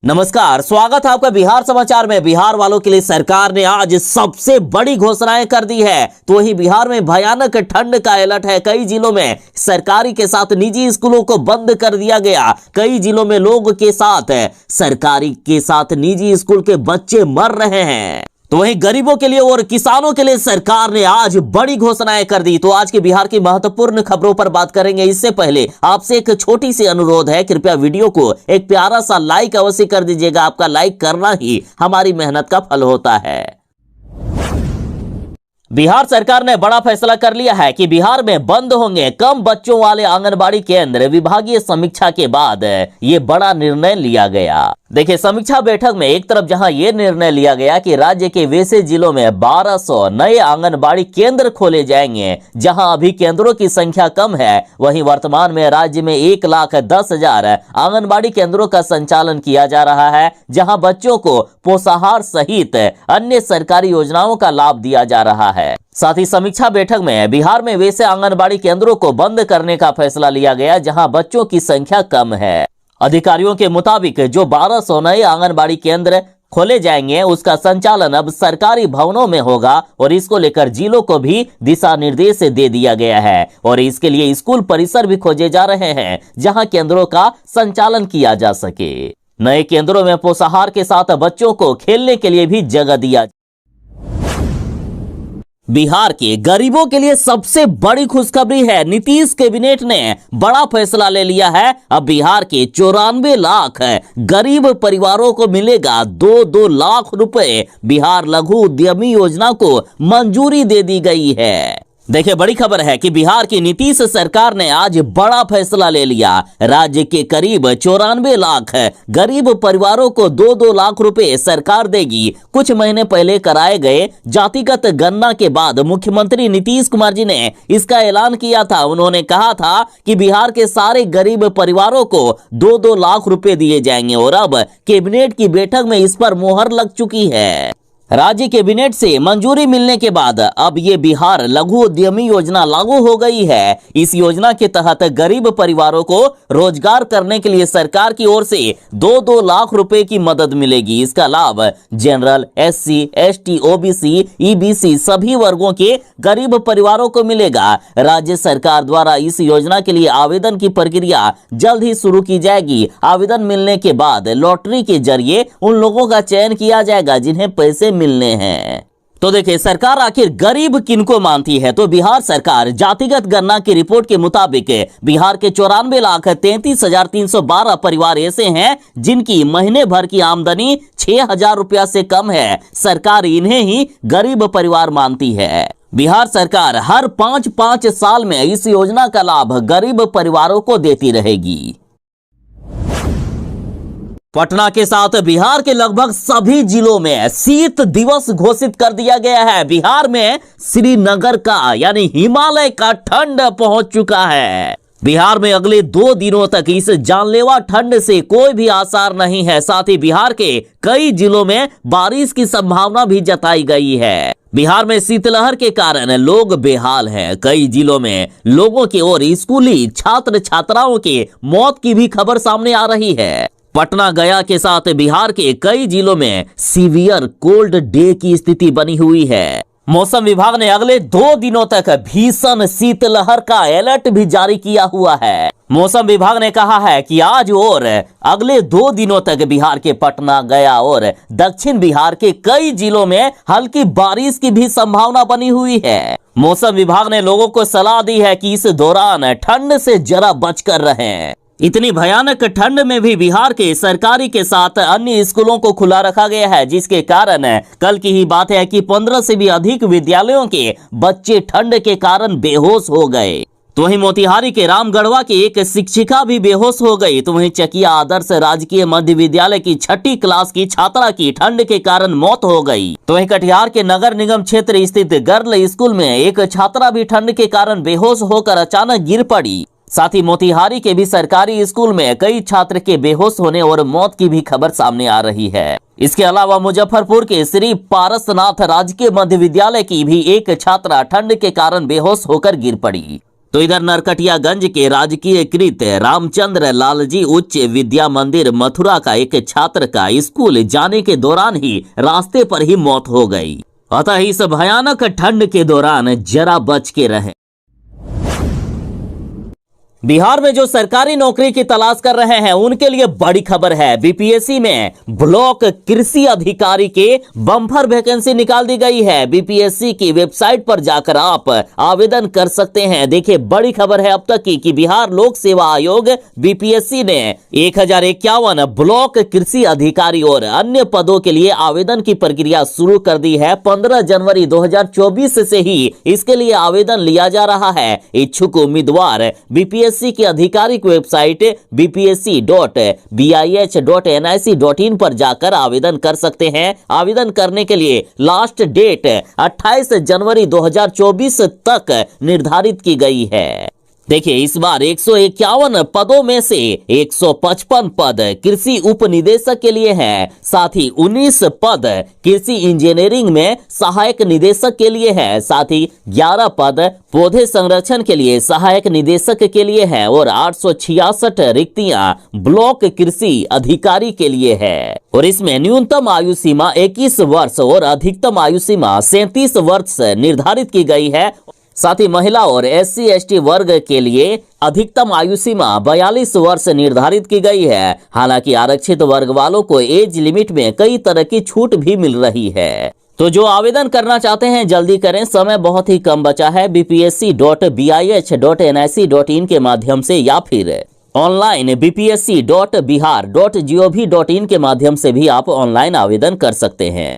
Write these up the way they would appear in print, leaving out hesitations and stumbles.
नमस्कार, स्वागत है आपका बिहार समाचार में। बिहार वालों के लिए सरकार ने आज सबसे बड़ी घोषणाएं कर दी है। तो वही बिहार में भयानक ठंड का अलर्ट है। कई जिलों में सरकारी के साथ निजी स्कूलों को बंद कर दिया गया। कई जिलों में लोगों के साथ सरकारी के साथ निजी स्कूल के बच्चे मर रहे हैं। तो वहीं गरीबों के लिए और किसानों के लिए सरकार ने आज बड़ी घोषणाएं कर दी। तो आज के बिहार की महत्वपूर्ण खबरों पर बात करेंगे। इससे पहले आपसे एक छोटी सी अनुरोध है, कृपया वीडियो को एक प्यारा सा लाइक अवश्य कर दीजिएगा। आपका लाइक करना ही हमारी मेहनत का फल होता है। बिहार सरकार ने बड़ा फैसला कर लिया है कि बिहार में बंद होंगे कम बच्चों वाले आंगनबाड़ी केंद्र। विभागीय समीक्षा के बाद ये बड़ा निर्णय लिया गया। देखिए, समीक्षा बैठक में एक तरफ जहां यह निर्णय लिया गया कि राज्य के वैसे जिलों में 1200 नए आंगनबाड़ी केंद्र खोले जाएंगे जहां अभी केंद्रों की संख्या कम है, वहीं वर्तमान में राज्य में 1,10,000 आंगनबाड़ी केंद्रों का संचालन किया जा रहा है, जहां बच्चों को पोषाहार सहित अन्य सरकारी योजनाओं का लाभ दिया जा रहा है। साथ ही समीक्षा बैठक में बिहार में वैसे आंगनबाड़ी केंद्रों को बंद करने का फैसला लिया गया जहां बच्चों की संख्या कम है। अधिकारियों के मुताबिक जो 1200 नए आंगनबाड़ी केंद्र खोले जाएंगे उसका संचालन अब सरकारी भवनों में होगा और इसको लेकर जिलों को भी दिशा निर्देश दे दिया गया है और इसके लिए स्कूल परिसर भी खोजे जा रहे हैं जहां केंद्रों का संचालन किया जा सके। नए केंद्रों में पोषाहार के साथ बच्चों को खेलने के लिए भी जगह दिया। बिहार के गरीबों के लिए सबसे बड़ी खुशखबरी है। नीतीश कैबिनेट ने बड़ा फैसला ले लिया है। अब बिहार के 94 लाख गरीब परिवारों को मिलेगा 2-2 लाख रुपए। बिहार लघु उद्यमी योजना को मंजूरी दे दी गई है। देखिए, बड़ी खबर है कि बिहार की नीतीश सरकार ने आज बड़ा फैसला ले लिया। राज्य के करीब 94 लाख गरीब परिवारों को 2-2 लाख रुपए सरकार देगी। कुछ महीने पहले कराए गए जातिगत गणना के बाद मुख्यमंत्री नीतीश कुमार जी ने इसका ऐलान किया था। उन्होंने कहा था कि बिहार के सारे गरीब परिवारों को 2-2 लाख रुपए दिए जाएंगे और अब कैबिनेट की बैठक में इस पर मोहर लग चुकी है। राज्य कैबिनेट से मंजूरी मिलने के बाद अब ये बिहार लघु उद्यमी योजना लागू हो गई है। इस योजना के तहत गरीब परिवारों को रोजगार करने के लिए सरकार की ओर से 2-2 लाख रुपए की मदद मिलेगी। इसका लाभ general, SC, ST, OBC, EBC सभी वर्गों के गरीब परिवारों को मिलेगा। राज्य सरकार द्वारा इस योजना के लिए आवेदन की प्रक्रिया जल्द ही शुरू की जाएगी। आवेदन मिलने के बाद लॉटरी के जरिए उन लोगों का चयन किया जाएगा जिन्हें पैसे मिलने हैं। तो देखिए, सरकार आखिर गरीब किनको मानती है? तो बिहार सरकार जातिगत गणना की रिपोर्ट के मुताबिक बिहार के 94,33,312 परिवार ऐसे हैं जिनकी महीने भर की आमदनी 6,000 रुपया से कम है। सरकार इन्हें ही गरीब परिवार मानती है। बिहार सरकार हर 5-5 साल में इस योजना का लाभ गरीब परिवारों को देती रहेगी। पटना के साथ बिहार के लगभग सभी जिलों में शीत दिवस घोषित कर दिया गया है। बिहार में श्रीनगर का यानी हिमालय का ठंड पहुंच चुका है। बिहार में अगले 2 दिनों तक इस जानलेवा ठंड से कोई भी आसार नहीं है। साथ ही बिहार के कई जिलों में बारिश की संभावना भी जताई गई है। बिहार में शीतलहर के कारण लोग बेहाल हैं। कई जिलों में लोगों की और स्कूली छात्र छात्राओं के मौत की भी खबर सामने आ रही है। पटना, गया के साथ बिहार के कई जिलों में सीवियर कोल्ड डे की स्थिति बनी हुई है। मौसम विभाग ने अगले 2 दिनों तक भीषण शीतलहर का अलर्ट भी जारी किया हुआ है। मौसम विभाग ने कहा है कि आज और अगले 2 दिनों तक बिहार के पटना, गया और दक्षिण बिहार के कई जिलों में हल्की बारिश की भी संभावना बनी हुई है। मौसम विभाग ने लोगों को सलाह दी है कि इस दौरान ठंड से जरा बचकर रहें। इतनी भयानक ठंड में भी बिहार के सरकारी के साथ अन्य स्कूलों को खुला रखा गया है, जिसके कारण कल की ही बात है कि 15 से भी अधिक विद्यालयों के बच्चे ठंड के कारण बेहोश हो गए। तो वहीं मोतिहारी के रामगढ़वा की एक शिक्षिका भी बेहोश हो गई। तो वहीं चकिया आदर्श राजकीय मध्य विद्यालय की 6ठी क्लास की छात्रा की ठंड के कारण मौत हो गई। तो वहीं कटिहार के नगर निगम क्षेत्र स्थित गर्ल स्कूल में एक छात्रा भी ठंड के कारण बेहोश होकर अचानक गिर पड़ी। साथ ही मोतिहारी के भी सरकारी स्कूल में कई छात्र के बेहोश होने और मौत की भी खबर सामने आ रही है। इसके अलावा मुजफ्फरपुर के श्री पारसनाथ राजकीय मध्य विद्यालय की भी एक छात्रा ठंड के कारण बेहोश होकर गिर पड़ी। तो इधर नरकटियागंज के राजकीय कृत रामचंद्र लालजी उच्च विद्या मंदिर मथुरा का एक छात्र का स्कूल जाने के दौरान ही रास्ते पर ही मौत हो गई। अतः इस भयानक ठंड के दौरान जरा बच के रहें। बिहार में जो सरकारी नौकरी की तलाश कर रहे हैं उनके लिए बड़ी खबर है। बीपीएससी में ब्लॉक कृषि अधिकारी के बम्पर वैकेंसी निकाल दी गई है। बीपीएससी की वेबसाइट पर जाकर आप आवेदन कर सकते हैं। देखिए, बड़ी खबर है अब तक की कि बिहार लोक सेवा आयोग बीपीएससी ने 1051 ब्लॉक कृषि अधिकारी और अन्य पदों के लिए आवेदन की प्रक्रिया शुरू कर दी है। 15 जनवरी 2024 से ही इसके लिए आवेदन लिया जा रहा है। इच्छुक उम्मीदवार बीपीएससी की आधिकारिक वेबसाइट bpsc.bih.nic.in पर जाकर आवेदन कर सकते हैं। आवेदन करने के लिए लास्ट डेट 28 जनवरी 2024 तक निर्धारित की गई है। देखिए, इस बार 151 पदों में से 155 पद कृषि उप निदेशक के लिए हैं। साथ ही 19 पद कृषि इंजीनियरिंग में सहायक निदेशक के लिए है। साथ ही 11 पद पौधे संरक्षण के लिए सहायक निदेशक के लिए है और 866 रिक्तियां ब्लॉक कृषि अधिकारी के लिए है। और इसमें न्यूनतम आयु सीमा 21 वर्ष और अधिकतम आयु सीमा 37 वर्ष निर्धारित की गई है। साथ ही महिला और SC/ST वर्ग के लिए अधिकतम आयु सीमा 42 वर्ष निर्धारित की गई है। हालांकि आरक्षित वर्ग वालों को एज लिमिट में कई तरह की छूट भी मिल रही है। तो जो आवेदन करना चाहते हैं जल्दी करें, समय बहुत ही कम बचा है। bpsc.bih.nic.in के माध्यम से या फिर ऑनलाइन bpsc.bihar.gov.in के माध्यम से भी आप ऑनलाइन आवेदन कर सकते हैं।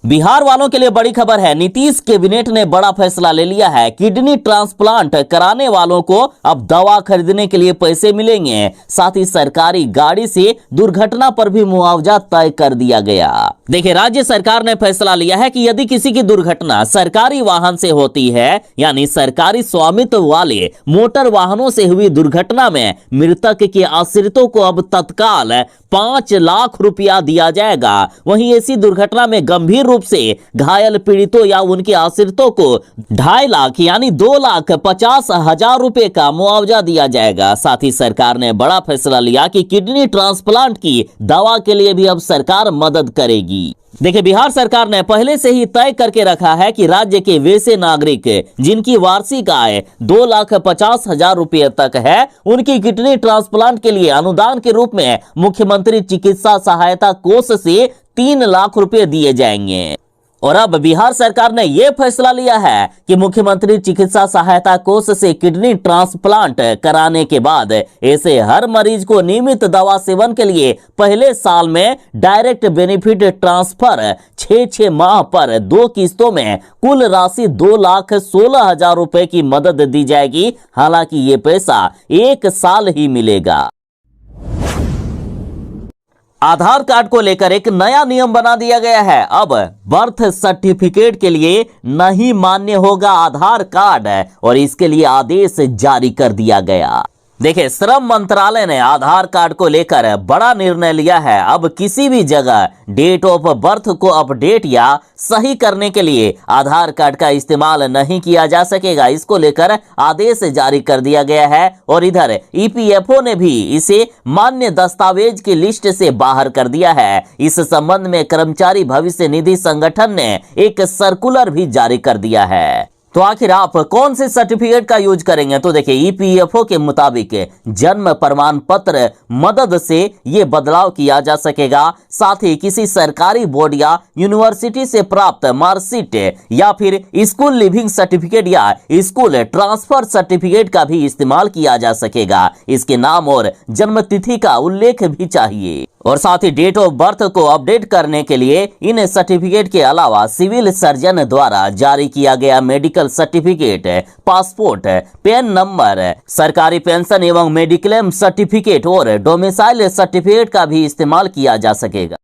बिहार वालों के लिए बड़ी खबर है। नीतीश कैबिनेट ने बड़ा फैसला ले लिया है। किडनी ट्रांसप्लांट कराने वालों को अब दवा खरीदने के लिए पैसे मिलेंगे। साथ ही सरकारी गाड़ी से दुर्घटना पर भी मुआवजा तय कर दिया गया। देखिए, राज्य सरकार ने फैसला लिया है कि यदि किसी की दुर्घटना सरकारी वाहन से होती है, यानी सरकारी स्वामित्व वाले मोटर वाहनों से हुई दुर्घटना में मृतक के आश्रितों को अब तत्काल 5 लाख रुपया दिया जाएगा। वहीं ऐसी दुर्घटना में गंभीर रूप से घायल पीड़ितों या उनके आश्रितों को 2.5 लाख यानी 2,50,000 रुपए का मुआवजा दिया जाएगा। साथ ही सरकार ने बड़ा फैसला लिया कि किडनी ट्रांसप्लांट की दवा के लिए भी अब सरकार मदद करेगी। देखिए, बिहार सरकार ने पहले से ही तय करके रखा है कि राज्य के वैसे नागरिक जिनकी वार्षिक आय 2,50,000 रुपए तक है, उनकी किडनी ट्रांसप्लांट के लिए अनुदान के रूप में मुख्यमंत्री चिकित्सा सहायता कोष से 3 लाख रुपए दिए जाएंगे। और अब बिहार सरकार ने यह फैसला लिया है कि मुख्यमंत्री चिकित्सा सहायता कोष से किडनी ट्रांसप्लांट कराने के बाद ऐसे हर मरीज को नियमित दवा सेवन के लिए पहले साल में डायरेक्ट बेनिफिट ट्रांसफर 6 माह पर 2 किस्तों में कुल राशि 2,16,000 रुपए की मदद दी जाएगी। हालांकि ये पैसा 1 साल ही मिलेगा। आधार कार्ड को लेकर एक नया नियम बना दिया गया है। अब बर्थ सर्टिफिकेट के लिए नहीं मान्य होगा आधार कार्ड और इसके लिए आदेश जारी कर दिया गया। देखिए, श्रम मंत्रालय ने आधार कार्ड को लेकर बड़ा निर्णय लिया है। अब किसी भी जगह डेट ऑफ बर्थ को अपडेट या सही करने के लिए आधार कार्ड का इस्तेमाल नहीं किया जा सकेगा। इसको लेकर आदेश जारी कर दिया गया है और इधर EPFO ने भी इसे मान्य दस्तावेज की लिस्ट से बाहर कर दिया है। इस संबंध में कर्मचारी भविष्य निधि संगठन ने एक सर्कुलर भी जारी कर दिया है। तो आखिर आप कौन से सर्टिफिकेट का यूज करेंगे? तो देखिए, EPFO के मुताबिक जन्म प्रमाण पत्र मदद से ये बदलाव किया जा सकेगा। साथ ही किसी सरकारी बोर्ड या यूनिवर्सिटी से प्राप्त मार्कशीट या फिर स्कूल लिविंग सर्टिफिकेट या स्कूल ट्रांसफर सर्टिफिकेट का भी इस्तेमाल किया जा सकेगा। इसके नाम और जन्म तिथि का उल्लेख भी चाहिए। और साथ ही डेट ऑफ बर्थ को अपडेट करने के लिए इन सर्टिफिकेट के अलावा सिविल सर्जन द्वारा जारी किया गया medical certificate, passport, pan number, सरकारी पेंशन एवं मेडिक्लेम सर्टिफिकेट और डोमिसाइल सर्टिफिकेट का भी इस्तेमाल किया जा सकेगा।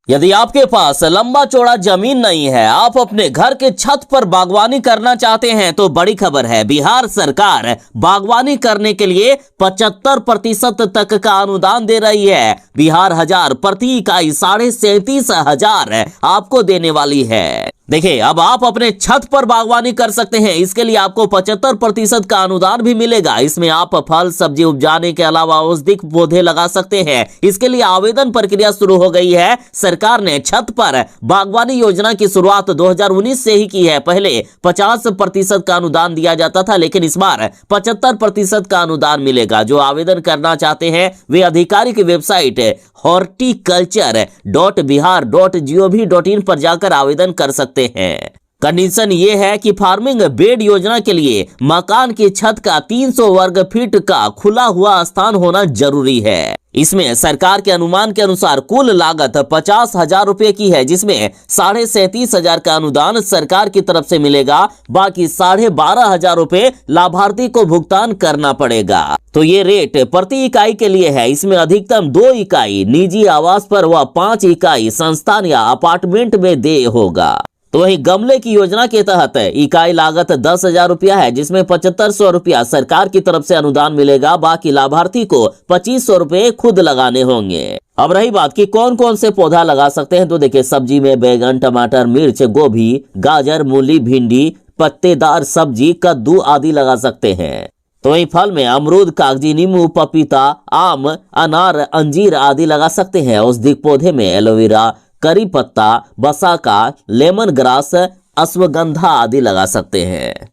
यदि आपके पास लंबा चौड़ा जमीन नहीं है, आप अपने घर के छत पर बागवानी करना चाहते हैं, तो बड़ी खबर है। बिहार सरकार बागवानी करने के लिए 75% तक का अनुदान दे रही है। बिहार 1000 प्रति इकाई 37,500 आपको देने वाली है। देखिए, अब आप अपने छत पर बागवानी कर सकते हैं। इसके लिए आपको 75% का अनुदान भी मिलेगा। इसमें आप फल सब्जी उपजाने के अलावा औषधीय पौधे लगा सकते हैं। इसके लिए आवेदन प्रक्रिया शुरू हो गई है। सरकार ने छत पर बागवानी योजना की शुरुआत 2019 से ही की है। पहले 50% का अनुदान दिया जाता था, लेकिन इस बार 75% का अनुदान मिलेगा। जो आवेदन करना चाहते हैं वे आधिकारिक वेबसाइट horticulture.bihar.gov.in पर जाकर आवेदन कर सकते हैं। कंडीशन ये है कि फार्मिंग बेड योजना के लिए मकान की छत का 300 वर्ग फीट का खुला हुआ स्थान होना जरूरी है। इसमें सरकार के अनुमान के अनुसार कुल लागत 50,000 रुपए की है, जिसमें 37,500 का अनुदान सरकार की तरफ से मिलेगा। बाकी 12,500 रुपए लाभार्थी को भुगतान करना पड़ेगा। तो ये रेट प्रति इकाई के लिए है। इसमें अधिकतम 2 इकाई निजी आवास पर व 5 इकाई संस्थान या अपार्टमेंट में देय होगा। तो वही गमले की योजना के तहत इकाई लागत 10,000 रुपया है, जिसमें 7500 रुपया सरकार की तरफ से अनुदान मिलेगा। बाकी लाभार्थी को 2500 रुपए खुद लगाने होंगे। अब रही बात कि कौन कौन से पौधा लगा सकते हैं, तो देखिए, सब्जी में बैगन, टमाटर, मिर्च, गोभी, गाजर, मूली, भिंडी, पत्तेदार सब्जी, कद्दू आदि लगा सकते हैं। तो वही फल में अमरूद, कागजी नींबू, पपीता, आम, अनार, अंजीर आदि लगा सकते हैं। औषधीय पौधे में एलोवेरा, करी पत्ता, बसाका, लेमन ग्रास, अश्वगंधा आदि लगा सकते हैं।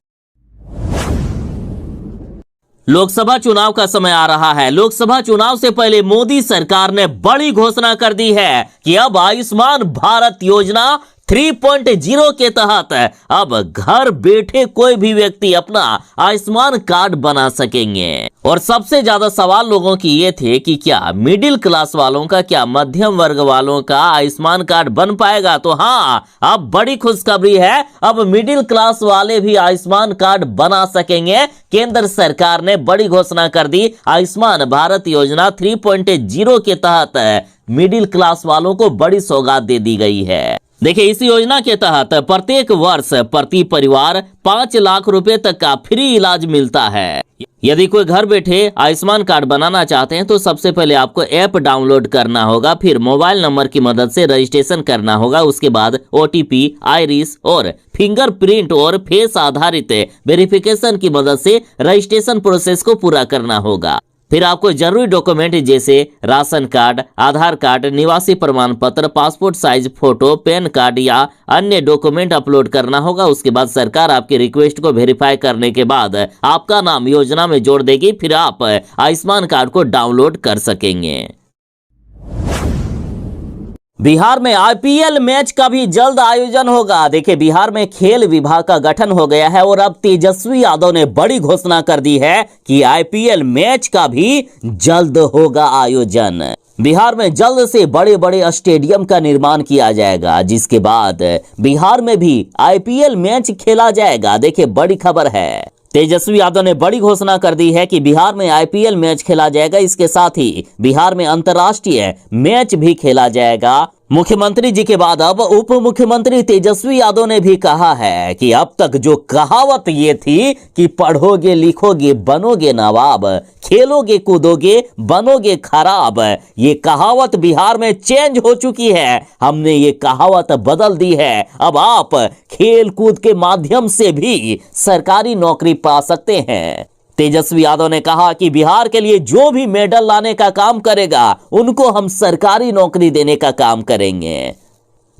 लोकसभा चुनाव का समय आ रहा है। लोकसभा चुनाव से पहले मोदी सरकार ने बड़ी घोषणा कर दी है कि अब आयुष्मान भारत योजना 3.0 के तहत अब घर बैठे कोई भी व्यक्ति अपना आयुष्मान कार्ड बना सकेंगे। और सबसे ज्यादा सवाल लोगों की ये थे कि क्या मिडिल क्लास वालों का, क्या मध्यम वर्ग वालों का आयुष्मान कार्ड बन पाएगा। तो हाँ, अब बड़ी खुशखबरी है, अब मिडिल क्लास वाले भी आयुष्मान कार्ड बना सकेंगे। केंद्र सरकार ने बड़ी घोषणा कर दी। आयुष्मान भारत योजना 3.0 के तहत मिडिल क्लास वालों को बड़ी सौगात दे दी गई है। देखिए, इस योजना के तहत प्रत्येक वर्ष प्रति परिवार 5 लाख रुपए तक का फ्री इलाज मिलता है। यदि कोई घर बैठे आयुष्मान कार्ड बनाना चाहते हैं तो सबसे पहले आपको ऐप डाउनलोड करना होगा, फिर मोबाइल नंबर की मदद से रजिस्ट्रेशन करना होगा। उसके बाद OTP, आइरिस और फिंगरप्रिंट और फेस आधारित वेरिफिकेशन की मदद से रजिस्ट्रेशन प्रोसेस को पूरा करना होगा। फिर आपको जरूरी डॉक्यूमेंट जैसे राशन कार्ड, आधार कार्ड, निवासी प्रमाण पत्र, passport size photo, pan card या अन्य डॉक्यूमेंट अपलोड करना होगा। उसके बाद सरकार आपके रिक्वेस्ट को वेरीफाई करने के बाद आपका नाम योजना में जोड़ देगी। फिर आप आयुष्मान कार्ड को डाउनलोड कर सकेंगे। बिहार में IPL मैच का भी जल्द आयोजन होगा। देखिए, बिहार में खेल विभाग का गठन हो गया है और अब तेजस्वी यादव ने बड़ी घोषणा कर दी है कि IPL मैच का भी जल्द होगा आयोजन। बिहार में जल्द से बड़े बड़े स्टेडियम का निर्माण किया जाएगा, जिसके बाद बिहार में भी IPL मैच खेला जाएगा। देखिए, बड़ी खबर है। तेजस्वी यादव ने बड़ी घोषणा कर दी है कि बिहार में IPL मैच खेला जाएगा। इसके साथ ही बिहार में अंतर्राष्ट्रीय मैच भी खेला जाएगा। मुख्यमंत्री जी के बाद अब उप मुख्यमंत्री तेजस्वी यादव ने भी कहा है कि अब तक जो कहावत ये थी कि पढ़ोगे लिखोगे बनोगे नवाब, खेलोगे कूदोगे बनोगे खराब, ये कहावत बिहार में चेंज हो चुकी है। हमने ये कहावत बदल दी है। अब आप खेल कूद के माध्यम से भी सरकारी नौकरी पा सकते हैं। तेजस्वी यादव ने कहा कि बिहार के लिए जो भी मेडल लाने का काम करेगा उनको हम सरकारी नौकरी देने का काम करेंगे।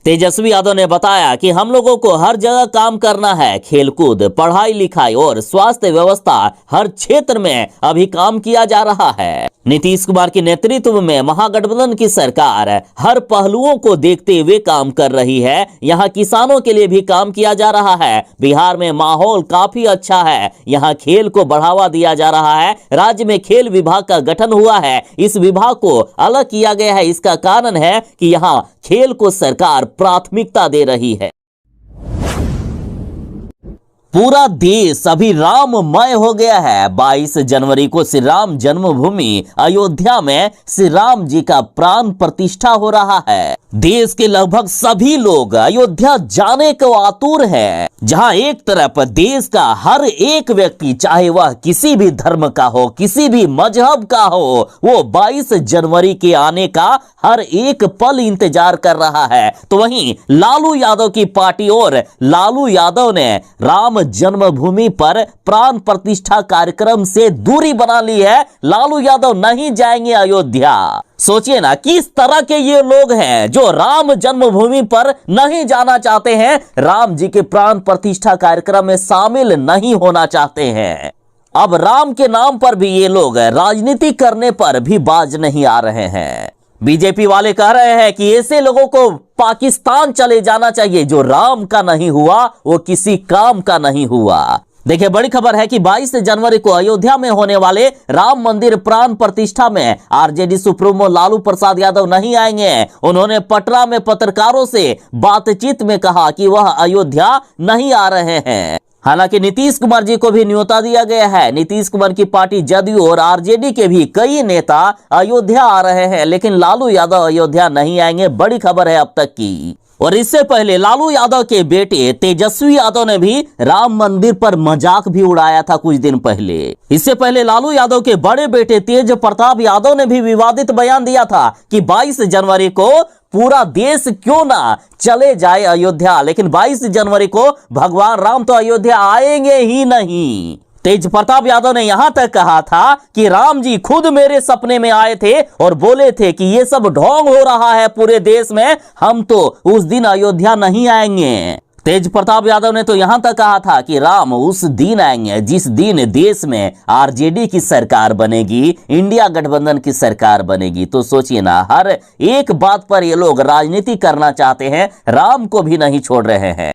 तेजस्वी यादव ने बताया कि हम लोगों को हर जगह काम करना है। खेलकूद, पढ़ाई लिखाई और स्वास्थ्य व्यवस्था हर क्षेत्र में अभी काम किया जा रहा है। नीतीश कुमार के नेतृत्व में महागठबंधन की सरकार हर पहलुओं को देखते हुए काम कर रही है। यहाँ किसानों के लिए भी काम किया जा रहा है। बिहार में माहौल काफी अच्छा है। यहाँ खेल को बढ़ावा दिया जा रहा है। राज्य में खेल विभाग का गठन हुआ है। इस विभाग को अलग किया गया है। इसका कारण है कि यहाँ खेल को सरकार प्राथमिकता दे रही है। पूरा देश अभी राममय हो गया है। 22 जनवरी को श्री राम जन्मभूमि अयोध्या में श्री राम जी का प्राण प्रतिष्ठा हो रहा है। देश के लगभग सभी लोग अयोध्या जाने को आतुर हैं, जहां एक तरफ देश का हर एक व्यक्ति, चाहे वह किसी भी धर्म का हो, किसी भी मजहब का हो, वो 22 जनवरी के आने का हर एक पल इंतजार कर रहा है। तो वहीं लालू यादव की पार्टी और लालू यादव ने राम जन्मभूमि पर प्राण प्रतिष्ठा कार्यक्रम से दूरी बना ली है। लालू यादव नहीं जाएंगे अयोध्या। सोचिए ना, किस तरह के ये लोग हैं जो राम जन्मभूमि पर नहीं जाना चाहते हैं, राम जी के प्राण प्रतिष्ठा कार्यक्रम में शामिल नहीं होना चाहते हैं। अब राम के नाम पर भी ये लोग राजनीति करने पर भी बाज नहीं आ रहे हैं। बीजेपी वाले कह रहे हैं कि ऐसे लोगों को पाकिस्तान चले जाना चाहिए। जो राम का नहीं हुआ वो किसी काम का नहीं हुआ। देखिए, बड़ी खबर है कि 22 जनवरी को अयोध्या में होने वाले राम मंदिर प्राण प्रतिष्ठा में आरजेडी सुप्रीमो लालू प्रसाद यादव नहीं आएंगे। उन्होंने पटना में पत्रकारों से बातचीत में कहा कि वह अयोध्या नहीं आ रहे हैं। हालांकि नीतीश कुमार जी को भी न्योता दिया गया है। नीतीश कुमार की पार्टी जदयू और आरजेडी के भी कई नेता अयोध्या आ रहे हैं, लेकिन लालू यादव अयोध्या नहीं आएंगे। बड़ी खबर है अब तक की। और इससे पहले लालू यादव के बेटे तेजस्वी यादव ने भी राम मंदिर पर मजाक भी उड़ाया था कुछ दिन पहले। इससे पहले लालू यादव के बड़े बेटे तेज प्रताप यादव ने भी विवादित बयान दिया था कि 22 जनवरी को पूरा देश क्यों ना चले जाए अयोध्या, लेकिन 22 जनवरी को भगवान राम तो अयोध्या आएंगे ही नहीं। तेज प्रताप यादव ने यहां तक कहा था कि राम जी खुद मेरे सपने में आए थे और बोले थे कि ये सब ढोंग हो रहा है पूरे देश में, हम तो उस दिन अयोध्या नहीं आएंगे। तेज प्रताप यादव ने तो यहां तक कहा था कि राम उस दिन आएंगे जिस दिन देश में आरजेडी की सरकार बनेगी, इंडिया गठबंधन की सरकार बनेगी। तो सोचिए ना, हर एक बात पर ये लोग राजनीति करना चाहते हैं, राम को भी नहीं छोड़ रहे हैं।